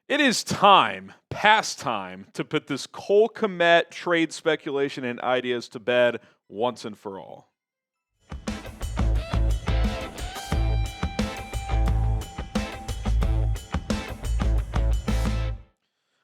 It is time, past time, to put this Cole Kmet trade speculation and ideas to bed once and for all.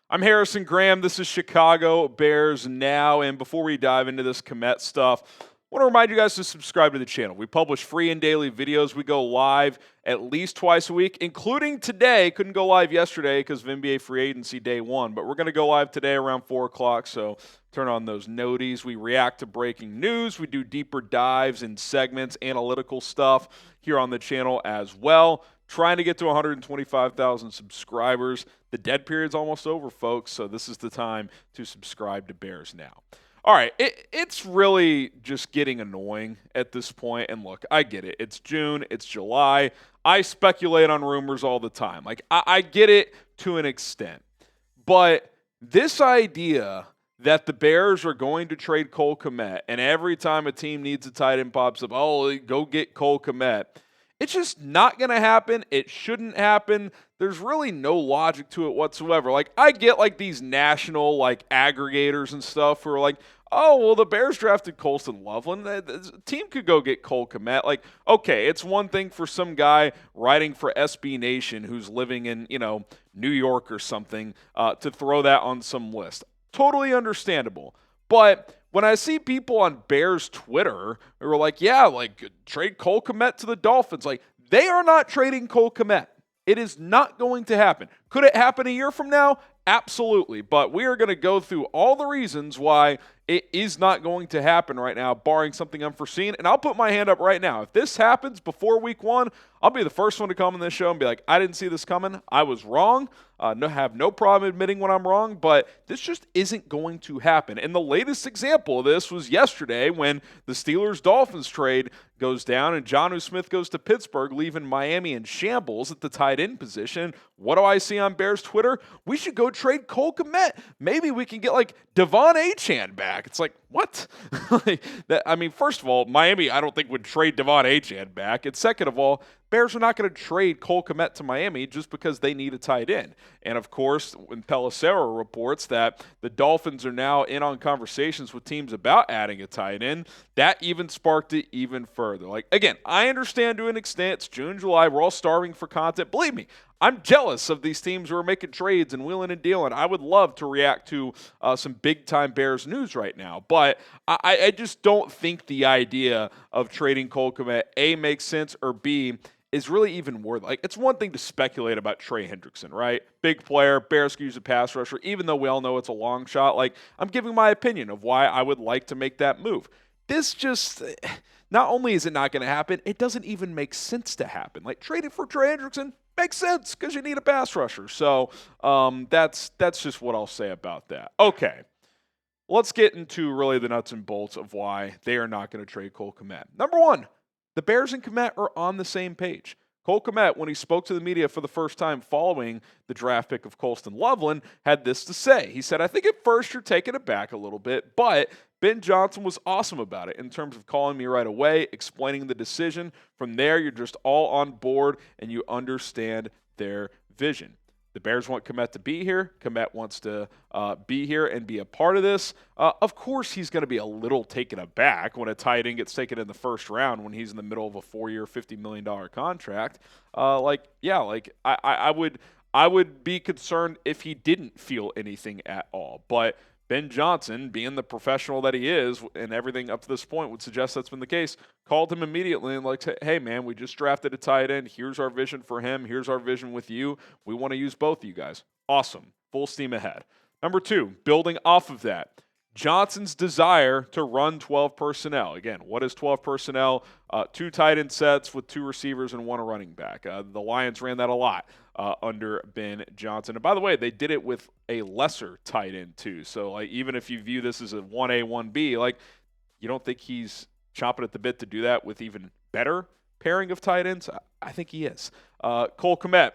I'm Harrison Graham. This is Chicago Bears Now. And before we dive into this Kmet stuff, I want to remind you guys to subscribe to the channel. We publish free and daily videos. We go live at least twice a week, including today. Couldn't go live yesterday because of NBA free agency day one, but we're going to go live today around 4 o'clock, so turn on those noties. We react to breaking news. We do deeper dives in segments, analytical stuff here on the channel as well. Trying to get to 125,000 subscribers. The dead period's almost over, folks, so this is the time to subscribe to Bears Now. All right, it's really just getting annoying at this point. And look, I get it. It's June. It's July. I speculate on rumors all the time. Like, I get it to an extent. But this idea that the Bears are going to trade Cole Kmet, and every time a team needs a tight end pops up, oh, go get Cole Kmet. It's just not going to happen. It shouldn't happen. There's really no logic to it whatsoever. Like, I get like these national like aggregators and stuff who are like, oh, well, the Bears drafted Colston Loveland. The team could go get Cole Kmet. Like, okay, it's one thing for some guy writing for SB Nation who's living in, New York or something to throw that on some list. Totally understandable. But when I see people on Bears Twitter who are like, yeah, like trade Cole Kmet to the Dolphins, like they are not trading Cole Kmet. It is not going to happen. Could it happen a year from now? Absolutely. But we are going to go through all the reasons why it is not going to happen right now, barring something unforeseen. And I'll put my hand up right now. If this happens before week one, I'll be the first one to come on this show and be like, I didn't see this coming. I was wrong. Have no problem admitting when I'm wrong, but this just isn't going to happen. And the latest example of this was yesterday when the Steelers-Dolphins trade goes down and Jonnu Smith goes to Pittsburgh, leaving Miami in shambles at the tight end position. What do I see on Bears Twitter? We should go trade Cole Kmet. Maybe we can get like Devon Achane back. It's like, what? First of all, Miami I don't think would trade Devon Achane back. And second of all, Bears are not going to trade Cole Kmet to Miami just because they need a tight end. And of course, when Pelissero reports that the Dolphins are now in on conversations with teams about adding a tight end, that even sparked it even further. Like, again, I understand to an extent. It's June, July. We're all starving for content. Believe me, I'm jealous of these teams who are making trades and wheeling and dealing. I would love to react to some big-time Bears news right now. But I just don't think the idea of trading Cole Kmet, A, makes sense, or B, is really even worth. Like, it's one thing to speculate about Trey Hendrickson, right? Big player, Bears could use a pass rusher, even though we all know it's a long shot. Like, I'm giving my opinion of why I would like to make that move. This just, not only is it not going to happen, it doesn't even make sense to happen. Like, trading for Trey Hendrickson makes sense because you need a pass rusher. So that's just what I'll say about that. Okay, let's get into really the nuts and bolts of why they are not going to trade Cole Kmet. Number one, the Bears and Kmet are on the same page. Cole Kmet, when he spoke to the media for the first time following the draft pick of Colston Loveland, had this to say. He said, I think at first you're taking it back a little bit, but Ben Johnson was awesome about it in terms of calling me right away, explaining the decision. From there, you're just all on board and you understand their vision. The Bears want Kmet to be here. Kmet wants to be here and be a part of this. Of course, he's going to be a little taken aback when a tight end gets taken in the first round when he's in the middle of a 4-year, $50 million contract. I would be concerned if he didn't feel anything at all. But Ben Johnson, being the professional that he is, and everything up to this point would suggest that's been the case, called him immediately and like, hey, man, we just drafted a tight end. Here's our vision for him. Here's our vision with you. We want to use both of you guys. Awesome. Full steam ahead. Number two, building off of that, Johnson's desire to run 12 personnel. Again, what is 12 personnel? 2 tight end sets with 2 receivers and 1 running back. The Lions ran that a lot under Ben Johnson. And by the way, they did it with a lesser tight end too. So like, even if you view this as a 1A, 1B, like you don't think he's chomping at the bit to do that with even better pairing of tight ends? I think he is. Cole Kmet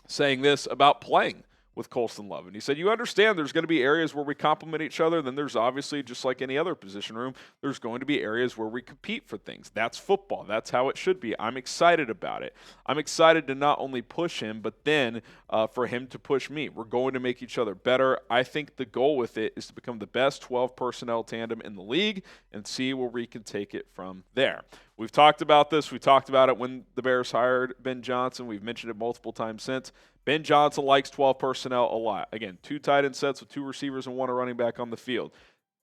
saying this about playing with Colston Loveland. He said, you understand there's going to be areas where we complement each other. Then there's obviously, just like any other position room, there's going to be areas where we compete for things. That's football. That's how it should be. I'm excited about it. I'm excited to not only push him, but then for him to push me. We're going to make each other better. I think the goal with it is to become the best 12 personnel tandem in the league and see where we can take it from there. We've talked about this. We talked about it when the Bears hired Ben Johnson. We've mentioned it multiple times since. Ben Johnson likes 12 personnel a lot. Again, 2 tight end sets with 2 receivers and 1 running back on the field.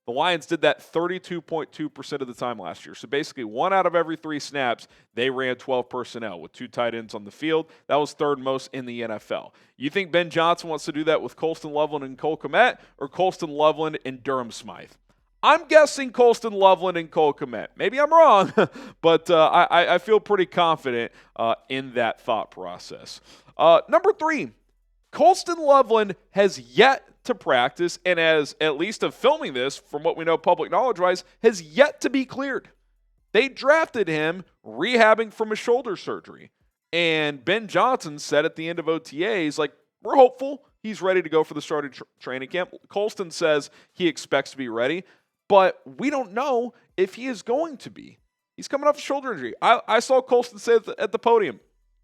The Lions did that 32.2% of the time last year. So basically 1 out of every 3 snaps, they ran 12 personnel with 2 tight ends on the field. That was 3rd most in the NFL. You think Ben Johnson wants to do that with Colston Loveland and Cole Kmet, or Colston Loveland and Jonnu Smith? I'm guessing Colston Loveland and Cole Kmet. Maybe I'm wrong, but I feel pretty confident in that thought process. Number 3, Colston Loveland has yet to practice, and as at least of filming this, from what we know public knowledge-wise, has yet to be cleared. They drafted him rehabbing from a shoulder surgery. And Ben Johnson said at the end of OTAs, like, we're hopeful he's ready to go for the start of training camp. Colston says he expects to be ready, but we don't know if he is going to be. He's coming off a shoulder injury. I saw Colston say at the podium,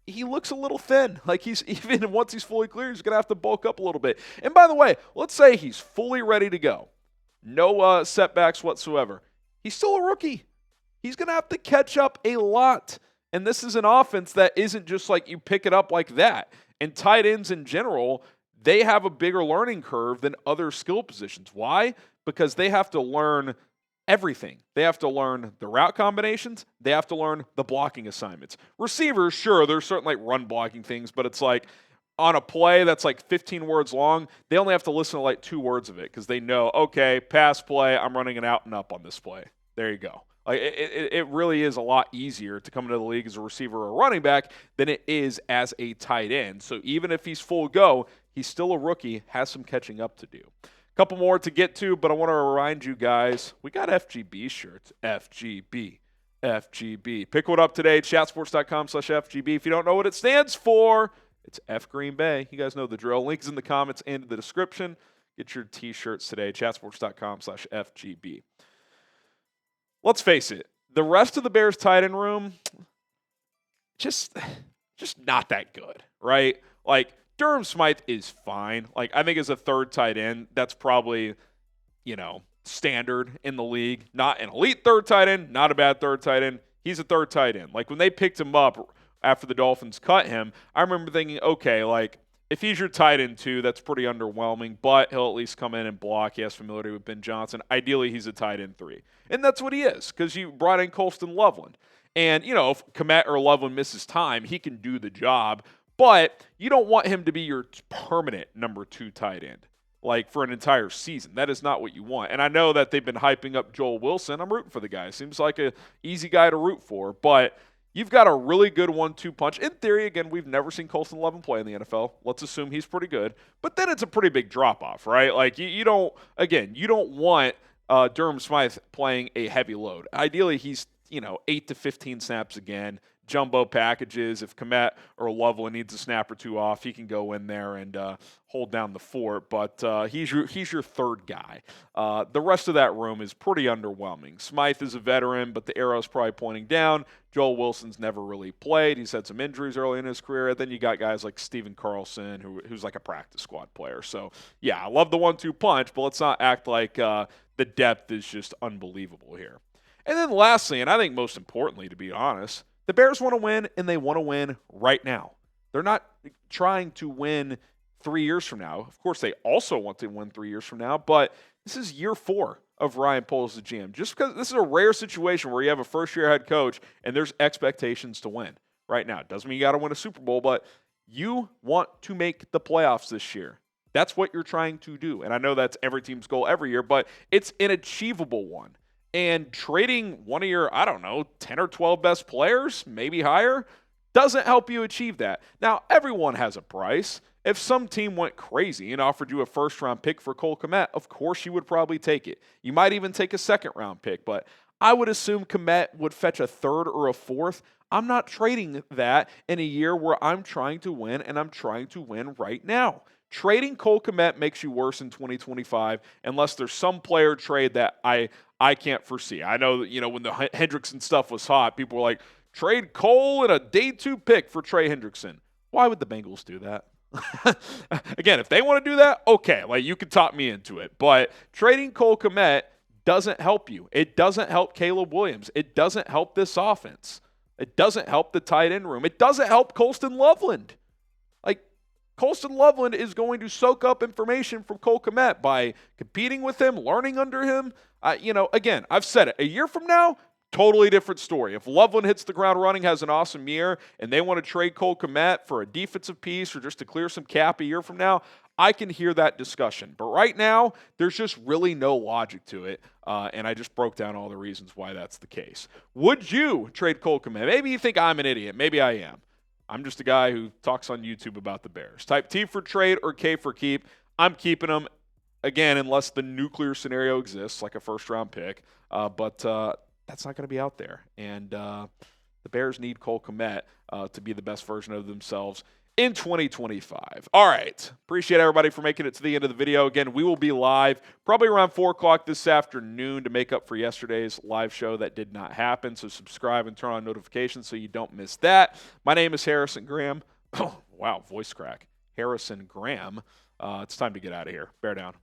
he looks a little thin. Like, he's even once he's fully clear, he's going to have to bulk up a little bit. And by the way, let's say he's fully ready to go. No setbacks whatsoever. He's still a rookie. He's going to have to catch up a lot. And this is an offense that isn't just like you pick it up like that. And tight ends in general, they have a bigger learning curve than other skill positions. Why? Because they have to learn everything. They have to learn the route combinations. They have to learn the blocking assignments. Receivers, sure, there's certain like run blocking things, but it's like on a play that's like 15 words long, they only have to listen to like 2 words of it because they know, okay, pass play, I'm running an out and up on this play. There you go. Like it really is a lot easier to come into the league as a receiver or a running back than it is as a tight end. So even if he's full go, he's still a rookie, has some catching up to do. Couple more to get to, but I want to remind you guys, we got FGB shirts. FGB. Pick one up today, chatsports.com/FGB. If you don't know what it stands for, it's F Green Bay. You guys know the drill. Links in the comments and the description. Get your t-shirts today, chatsports.com/FGB. Let's face it, the rest of the Bears tight end room, just not that good, right? Like, Jonnu Smith is fine. Like, I think as a 3rd tight end, that's probably, standard in the league. Not an elite 3rd tight end, not a bad 3rd tight end. He's a 3rd tight end. Like, when they picked him up after the Dolphins cut him, I remember thinking, okay, like, if he's your tight end 2, that's pretty underwhelming, but he'll at least come in and block. He has familiarity with Ben Johnson. Ideally, he's a tight end 3. And that's what he is, because you brought in Colston Loveland. And, if Kmet or Loveland misses time, he can do the job. But you don't want him to be your permanent number 2 tight end, like for an entire season. That is not what you want. And I know that they've been hyping up Joel Wilson. I'm rooting for the guy. Seems like an easy guy to root for. But you've got a really good 1-2 punch. In theory, again, we've never seen Colston Loveland play in the NFL. Let's assume he's pretty good. But then it's a pretty big drop-off, right? Like, you don't want Jonnu Smith playing a heavy load. Ideally, he's, 8 to 15 snaps again. Jumbo packages. If Kmet or Lovelin needs a snap or 2 off, he can go in there and hold down the fort. But he's your 3rd guy. The rest of that room is pretty underwhelming. Smythe is a veteran, but the arrow's probably pointing down. Joel Wilson's never really played. He's had some injuries early in his career. And then you got guys like Steven Carlson, who's like a practice squad player. So, yeah, I love the 1-2 punch, but let's not act like the depth is just unbelievable here. And then lastly, and I think most importantly, to be honest, the Bears want to win, and they want to win right now. They're not trying to win 3 years from now. Of course, they also want to win 3 years from now, but this is year 4 of Ryan Poles as the GM. Just because this is a rare situation where you have a first-year head coach and there's expectations to win right now. Doesn't mean you got to win a Super Bowl, but you want to make the playoffs this year. That's what you're trying to do. And I know that's every team's goal every year, but it's an achievable one. And trading one of your, 10 or 12 best players, maybe higher, doesn't help you achieve that. Now, everyone has a price. If some team went crazy and offered you a first-round pick for Cole Kmet, of course you would probably take it. You might even take a second-round pick, but I would assume Kmet would fetch a 3rd or a 4th. I'm not trading that in a year where I'm trying to win, and I'm trying to win right now. Trading Cole Kmet makes you worse in 2025 unless there's some player trade that I can't foresee. I know that, when the Hendrickson stuff was hot, people were like, trade Cole and a day 2 pick for Trey Hendrickson. Why would the Bengals do that? Again, if they want to do that, okay, you can talk me into it. But trading Cole Kmet doesn't help you. It doesn't help Caleb Williams. It doesn't help this offense. It doesn't help the tight end room. It doesn't help Colston Loveland. Colston Loveland is going to soak up information from Cole Kmet by competing with him, learning under him. Again, I've said it. A year from now, totally different story. If Lovelin hits the ground running, has an awesome year, and they want to trade Cole Kmet for a defensive piece or just to clear some cap a year from now, I can hear that discussion. But right now, there's just really no logic to it, and I just broke down all the reasons why that's the case. Would you trade Cole Kmet? Maybe you think I'm an idiot. Maybe I am. I'm just a guy who talks on YouTube about the Bears. Type T for trade or K for keep. I'm keeping them, again, unless the nuclear scenario exists, like a first-round pick. But that's not going to be out there. And the Bears need Cole Kmet to be the best version of themselves in 2025. All right. Appreciate everybody for making it to the end of the video. Again, we will be live probably around 4 o'clock this afternoon to make up for yesterday's live show that did not happen. So subscribe and turn on notifications so you don't miss that. My name is Harrison Graham. Oh, wow, voice crack. Harrison Graham. It's time to get out of here. Bear down.